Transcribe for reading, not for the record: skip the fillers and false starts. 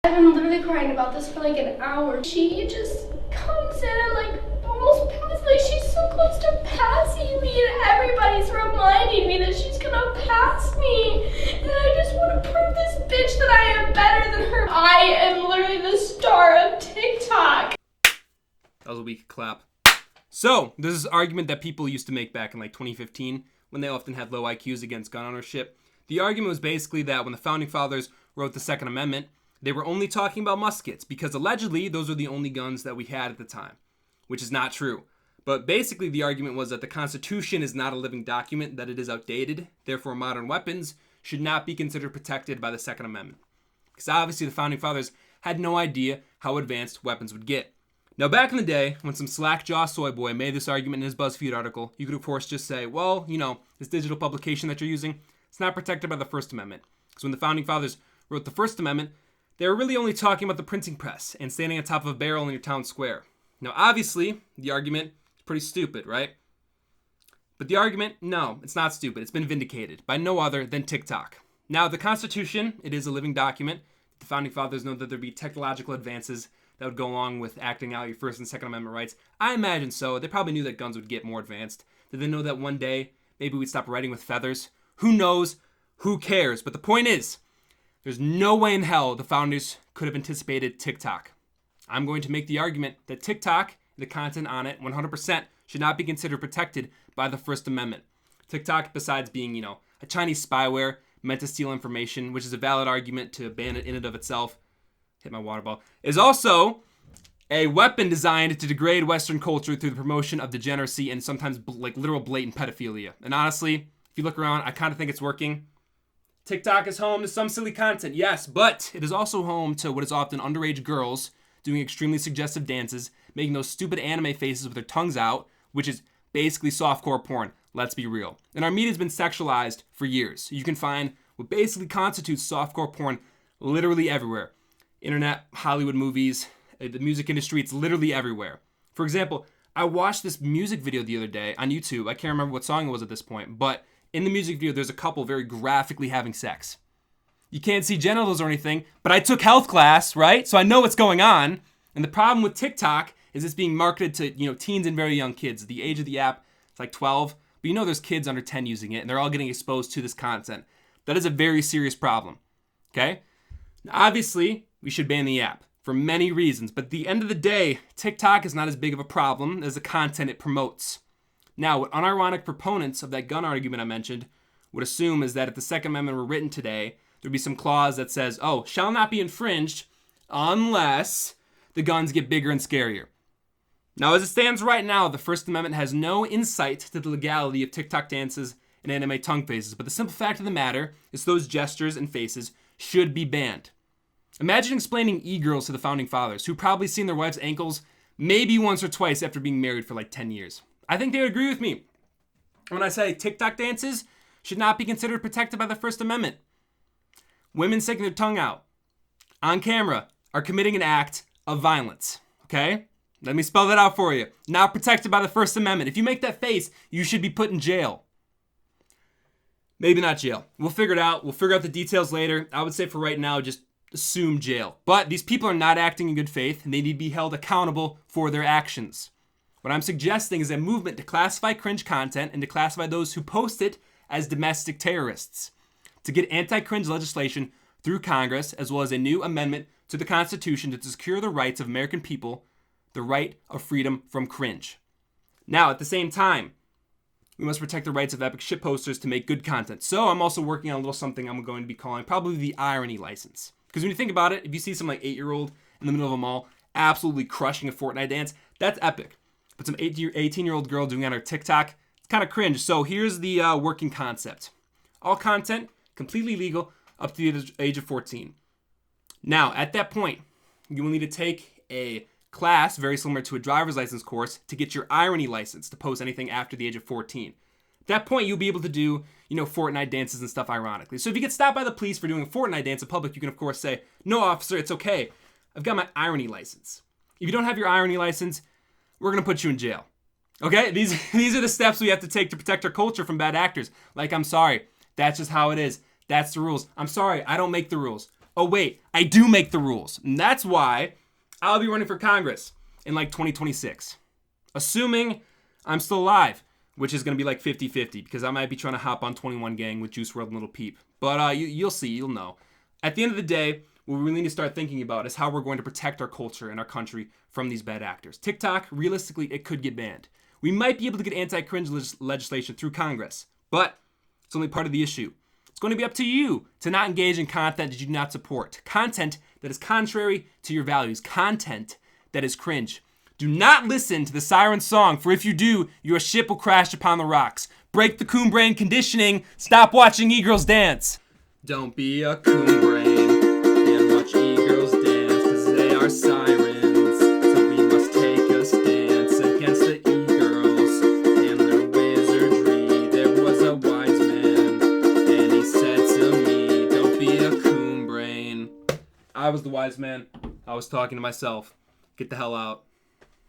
I've been literally crying about this for like an hour. She just comes in and like almost passes, like she's so close to passing me, and everybody's reminding me that she's gonna pass me. And I just want to prove this bitch that I am better than her. I am literally the star of TikTok. That was a weak clap. So, there's this argument that people used to make back in like 2015 when they often had low IQs against gun ownership. The argument was basically that when the Founding Fathers wrote the Second Amendment, they were only talking about muskets because allegedly those were the only guns that we had at the time, which is not true. But basically the argument was that the Constitution is not a living document, that it is outdated, therefore modern weapons should not be considered protected by the Second Amendment. Because obviously the Founding Fathers had no idea how advanced weapons would get. Now back in the day, when some slack-jaw soy boy made this argument in his BuzzFeed article, you could of course just say, well, this digital publication that you're using, it's not protected by the First Amendment. Because when the Founding Fathers wrote the First Amendment, they were really only talking about the printing press and standing on top of a barrel in your town square. Now, obviously, the argument is pretty stupid, right? But the argument, no, it's not stupid. It's been vindicated by no other than TikTok. Now, the Constitution, it is a living document. The Founding Fathers know that there'd be technological advances that would go along with acting out your First and Second Amendment rights. I imagine so. They probably knew that guns would get more advanced. Did they know that one day, maybe we'd stop writing with feathers? Who knows? Who cares? But the point is, there's no way in hell the founders could have anticipated TikTok. I'm going to make the argument that TikTok, the content on it, 100% should not be considered protected by the First Amendment. TikTok, besides being, a Chinese spyware meant to steal information, which is a valid argument to ban it in and of itself, hit my water ball, is also a weapon designed to degrade Western culture through the promotion of degeneracy and sometimes literal blatant pedophilia. And honestly, if you look around, I kind of think it's working. TikTok is home to some silly content, yes, but it is also home to what is often underage girls doing extremely suggestive dances, making those stupid anime faces with their tongues out, which is basically softcore porn, let's be real. And our media has been sexualized for years. You can find what basically constitutes softcore porn literally everywhere. Internet, Hollywood movies, the music industry, it's literally everywhere. For example, I watched this music video the other day on YouTube. I can't remember what song it was at this point, but in the music video, there's a couple very graphically having sex. You can't see genitals or anything, but I took health class, right? So I know what's going on. And the problem with TikTok is it's being marketed to, teens and very young kids. The age of the app is like 12, but there's kids under 10 using it, and they're all getting exposed to this content. That is a very serious problem, okay? Now, obviously, we should ban the app for many reasons, but at the end of the day, TikTok is not as big of a problem as the content it promotes. Now, what unironic proponents of that gun argument I mentioned would assume is that if the Second Amendment were written today, there'd be some clause that says, shall not be infringed unless the guns get bigger and scarier. Now, as it stands right now, the First Amendment has no insight to the legality of TikTok dances and anime tongue faces, but the simple fact of the matter is those gestures and faces should be banned. Imagine explaining Egirls to the Founding Fathers, who probably seen their wife's ankles maybe once or twice after being married for like 10 years. I think they would agree with me when I say TikTok dances should not be considered protected by the First Amendment. Women sticking their tongue out on camera are committing an act of violence, okay? Let me spell that out for you. Not protected by the First Amendment. If you make that face, you should be put in jail. Maybe not jail. We'll figure it out. We'll figure out the details later. I would say for right now, just assume jail. But these people are not acting in good faith, and they need to be held accountable for their actions. What I'm suggesting is a movement to classify cringe content and to classify those who post it as domestic terrorists. To get anti-cringe legislation through Congress, as well as a new amendment to the Constitution to secure the rights of American people, the right of freedom from cringe. Now, at the same time, we must protect the rights of epic shitposters to make good content. So I'm also working on a little something I'm going to be calling probably the irony license. Because when you think about it, if you see some 8-year-old in the middle of a mall absolutely crushing a Fortnite dance, that's epic. But some 18-year-old girl doing it on her TikTok, it's kind of cringe. So here's the working concept. All content, completely legal, up to the age of 14. Now, at that point, you will need to take a class very similar to a driver's license course to get your irony license to post anything after the age of 14. At that point, you'll be able to do, Fortnite dances and stuff ironically. So if you get stopped by the police for doing a Fortnite dance in public, you can, of course, say, "No, officer, it's okay. I've got my irony license." If you don't have your irony license, we're going to put you in jail. Okay? These are the steps we have to take to protect our culture from bad actors. I'm sorry. That's just how it is. That's the rules. I'm sorry. I don't make the rules. oh wait, I do make the rules. And that's why I'll be running for Congress in like 2026. Assuming I'm still alive, which is going to be like 50-50 because I might be trying to hop on 21 Gang with Juice WRLD and Lil Peep. But you'll see, you'll know. At the end of the day, what we really need to start thinking about is how we're going to protect our culture and our country from these bad actors. TikTok, realistically, it could get banned. We might be able to get anti-cringe legislation through Congress, but it's only part of the issue. It's going to be up to you to not engage in content that you do not support. Content that is contrary to your values. Content that is cringe. Do not listen to the Siren song, for if you do, your ship will crash upon the rocks. Break the coon brain conditioning. Stop watching Egirls dance. Don't be a coon brain and watch Egirls dance, because they are sirens. So we must take a stance against the E-girls and their wizardry. There was a wise man, and he said to me, don't be a coon brain. I was the wise man. I was talking to myself. Get the hell out.